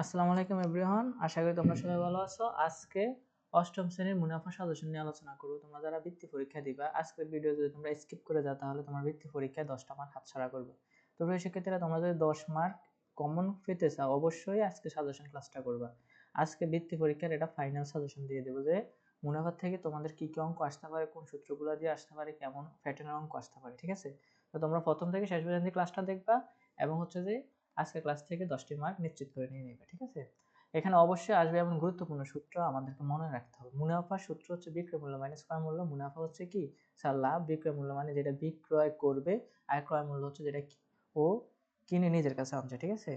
আসসালামু আলাইকুম এভরিওয়ান, আশা করি তোমরা সবাই ভালো আছো। আজকে অষ্টম শ্রেণীর মুনাফা সাজেশন নিয়ে আলোচনা করব। তোমরা যারা বৃত্তি পরীক্ষা দিবা, আজকের ভিডিও যদি তোমরা স্কিপ করে যাও তাহলে তোমার বৃত্তি পরীক্ষায় 10টা মার্ক হাতছাড়া করবে। তো সেক্ষেত্রে তোমরা যদি 10 মার্ক কমন পেতে চাও অবশ্যই আজকে সাজেশন ক্লাসটা করবা। আজকে বৃত্তি পরীক্ষার এটা ফাইনাল সাজেশন দিয়ে দেবো যে মুনাফা থেকে তোমাদের কি কি অঙ্ক আসতে পারে, কোন সূত্রগুলো দিয়ে আসতে পারে, কেমন প্যাটার্নের অঙ্ক আসতে পারে। ঠিক আছে, তো তোমরা প্রথম থেকে শেষ পর্যন্ত ক্লাসটা দেখবা এবং যে আজকে ক্লাস থেকে 10টি মার্ক নিশ্চিত করে নিয়ে নেবে। ঠিক আছে, এখানে অবশ্যই আসবে এমন গুরুত্বপূর্ণ সূত্র আমাদেরকে মনে রাখতে হবে। মুনাফার সূত্র হচ্ছে বিক্রয় মূল্য মাইনাস ক্রয় মূল্য। মুনাফা হচ্ছে কি স্যার লাভ, বিক্রয় মূল্য মানে যেটা বিক্রয় করবে, আর ক্রয় মূল্য হচ্ছে যেটা ও কিনে নিজের কাছে আনছে। ঠিক আছে,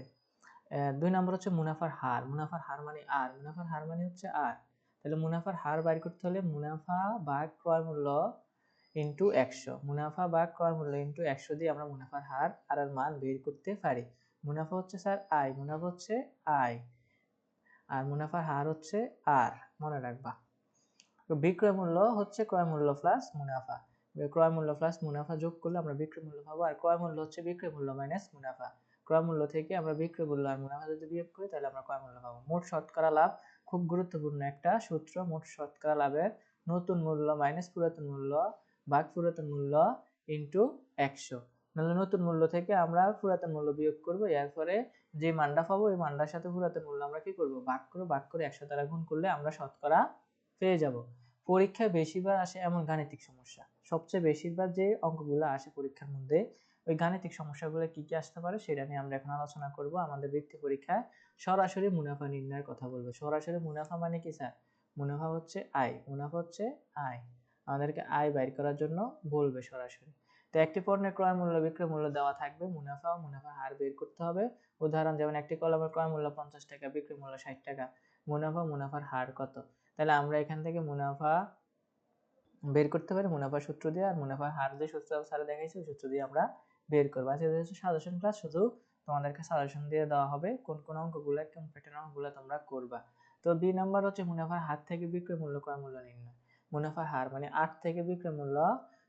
2 নম্বর হচ্ছে মুনাফার হার। মুনাফার হার মানে আর, মুনাফার হার মানে হচ্ছে আর। তাহলে মুনাফার হার বাইর করতে হলে মুনাফা ভাগ ক্রয় মূল্য ইন্টু 100, মুনাফা বা ক্রয় মূল্য ইন্টু 100 দিয়ে আমরা মুনাফার হার আর এর মান বের করতে পারি। মুনাফা হচ্ছে স্যার আয়, মুনাফা হচ্ছে আয়, আর মুনাফার হার হচ্ছে আর, মনে রাখবা। তো বিক্রয় মূল্য হচ্ছে ক্রয় মূল্য প্লাস মুনাফা, ক্রয় মূল্য প্লাস মুনাফা যোগ করলে আমরা বিক্রয় মূল্য পাবো। আর ক্রয় মূল্য হচ্ছে বিক্রয় মূল্য মাইনাস মুনাফা। ক্রয় মূল্য থেকে আমরা বিক্রয় মূল্য আর মুনাফা যদি বিয়োগ করি তাহলে আমরা ক্রয় মূল্য পাবো। মোট শতকরা লাভ খুব গুরুত্বপূর্ণ একটা সূত্র। মোট শতকরা লাভের নতুন মূল্য মাইনাস পুরাতন মূল্য ভাগ পুরাতন মূল্য ইন্টু 100। নাহলে নতুন মূল্য থেকে আমরা পুরাতন মূল্য বিয়োগ করবো, এরপরে যে মানটা পাবো ওই মানটার সাথে পুরাতন মূল্য আমরা কি করবো, ভাগ করবো, ভাগ করে 100 দ্বারা গুণ করলে আমরা শতকরা পেয়ে যাব। পরীক্ষায় বেশিরভাগ আসে এমন গাণিতিক সমস্যা, সবচেয়ে বেশিরভাগ যে অঙ্কগুলো আসে পরীক্ষার মধ্যে ওই গাণিতিক সমস্যাগুলো কি কি আসতে পারে সেটা নিয়ে আমরা এখন আলোচনা করব। আমাদের বৃত্তি পরীক্ষায় সরাসরি মুনাফা নির্ণয়ের কথা বলবো। সরাসরি মুনাফা মানে কি স্যার? মুনাফা হচ্ছে আয়, মুনাফা হচ্ছে আয়, আমাদেরকে আয় বাইর করার জন্য বলবে সরাসরি। তো একটি পণ্যের ক্রয় মূল্য বিক্রয় মূল্য দেওয়া থাকবে, মুনাফা ও মুনাফার হার বের করতে হবে। উদাহরণ যেমন একটি কলমের ক্রয় মূল্য 50 টাকা, বিক্রয় মূল্য 60 টাকা, মুনাফা মুনাফার হার কত। তাহলে আমরা এখান থেকে মুনাফা বের করতে পারি মুনাফার সূত্র দিয়ে, আর মুনাফার হার যে সূত্র স্যার দেখাইছে ওই সূত্র দিয়ে আমরা বের করবো। আজকে হচ্ছে সাজেশন ক্লাস, শুধু তোমাদেরকে সাজেশন দিয়ে দেওয়া হবে কোন কোন অঙ্কগুলো কোন প্যাটার্ন অঙ্কগুলো তোমরা করবা। তো 2 নাম্বার হচ্ছে মুনাফার হার থেকে বিক্রয় মূল্য ক্রয় মূল্য নির্ণয়। মুনাফার হার মানে 8 থেকে বিক্রয় মূল্য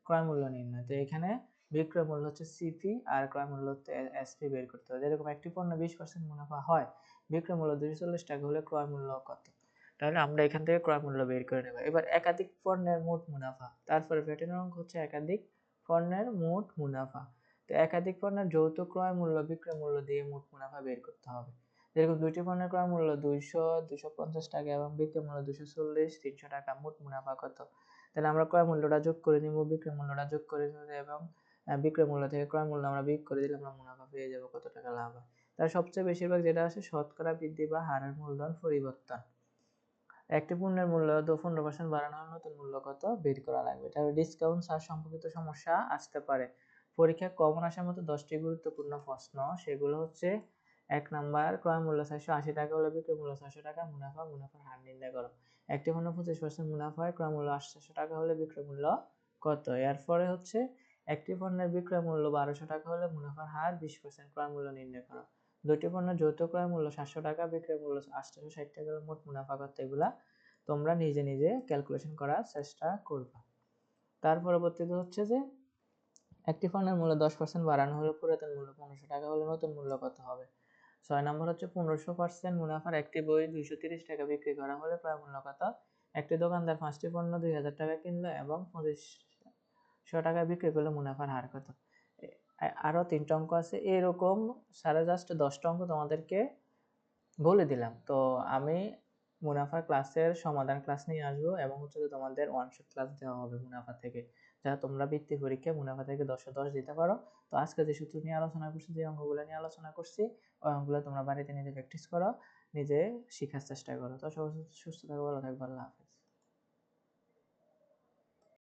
ক্রয় মূল্য নির্ণয়। তো এখানে বিক্রয় মূল্য হচ্ছে সিপি আর ক্রয় মূল্য হচ্ছে এসপি বের করতে হবে। যেরকম একটি পণ্য 20% মুনাফা হয়, বিক্রয় মূল্য 240 টাকা হলে ক্রয় মূল্য কত। তাহলে আমরা এখান থেকে ক্রয় মূল্য বের করে নেব। এবার একাধিক পণ্যের মোট মুনাফা, তারপরে প্যাটার্নের অঙ্ক হচ্ছে একাধিক পণ্যের মোট মুনাফা। তো একাধিক পণ্যের যৌথ ক্রয় মূল্য বিক্রয় মূল্য দিয়ে মোট মুনাফা বের করতে হবে। যেরকম দুইটি পণ্যের ক্রয় মূল্য 200, 250 টাকা এবং বিক্রয় মূল্য 240, 300 টাকা, মোট মুনাফা কত। তাহলে আমরা ক্রয় মূল্যটা যোগ করে নিব, বিক্রয় মূল্যটা যোগ করে নিব এবং বিক্রয় মূল্য থেকে ক্রয় মূল্য আমরা বিয়োগ করে দিলে আমরা মুনাফা পেয়ে যাব কত টাকা লাভ হয়। তার সবচেয়ে বেশিরভাগ যেটা আসে শতকরা বৃদ্ধি বা হারের মূলধন পরিবর্তন। একটি পণ্যের মূল্য 15% বাড়ানো হলে নতুন মূল্য কত বের করা লাগবে। তাহলে ডিসকাউন্ট ছাড় সম্পর্কিত সমস্যা আসতে পারে। পরীক্ষায় কমন আসার মতো 10টি গুরুত্বপূর্ণ প্রশ্ন, সেগুলো হচ্ছে 1 নাম্বার, ক্রয় মূল্য 480 টাকা হলে বিক্রয় মূল্য 600 টাকা, মুনাফা মুনাফার হার নির্ণয় করো। একটি পণ্য 25% মুনাফা হয়, ক্রয় মূল্য 800 টাকা হলে বিক্রয় মূল্য কত। এরপরে হচ্ছে একটি পণ্যের বিক্রয় মূল্য 1200 টাকা হলে মুনাফার হার 20%, ক্রয় মূল্য নির্ণয় করো। দুটি পণ্যের যৌথ ক্রয় মূল্য 700 টাকা, বিক্রয় মূল্য 860 টাকা হলে মোট মুনাফা কত। এগুলা তোমরা নিজে নিজে ক্যালকুলেশন করার চেষ্টা করবা। তার পরবর্তীতে হচ্ছে যে একটি পণ্যের মূল্য 10% বাড়ানো হলে পুরাতন মূল্য 1500 টাকা হলে নতুন মূল্য কত হবে। 6 নম্বর হচ্ছে 15% মুনাফার একটি বই 230 টাকা বিক্রি করা হলে ক্রয় মূল্য কত। একটি দোকানদার 5টি পণ্য 2000 টাকা কিনলো এবং 2500 টাকা বিক্রি করলে মুনাফার হার কত। আরো 3টা অঙ্ক আছে এরকম, সারা জাস্ট 10টা অঙ্ক তোমাদেরকে বলে দিলাম। তো আমি মুনাফার ক্লাসের সমাধান ক্লাস নিয়ে আসবো এবং হচ্ছে যে তোমাদের ওয়ান শট ক্লাস দেওয়া হবে মুনাফা থেকে, যা তোমরা বৃত্তি পরীক্ষায় মুনাফা থেকে 10 10 দিতে পারো। তো আজকে যে সূত্র নিয়ে আলোচনা করছি, যে অঙ্কগুলো নিয়ে আলোচনা করছি, ওই অঙ্কগুলো তোমরা বাড়িতে নিজে প্র্যাকটিস করো, নিজে শেখার চেষ্টা করো। তো সবাই সুস্থ থাকো, ভালো থাকবে, আল্লাহ হাফেজ।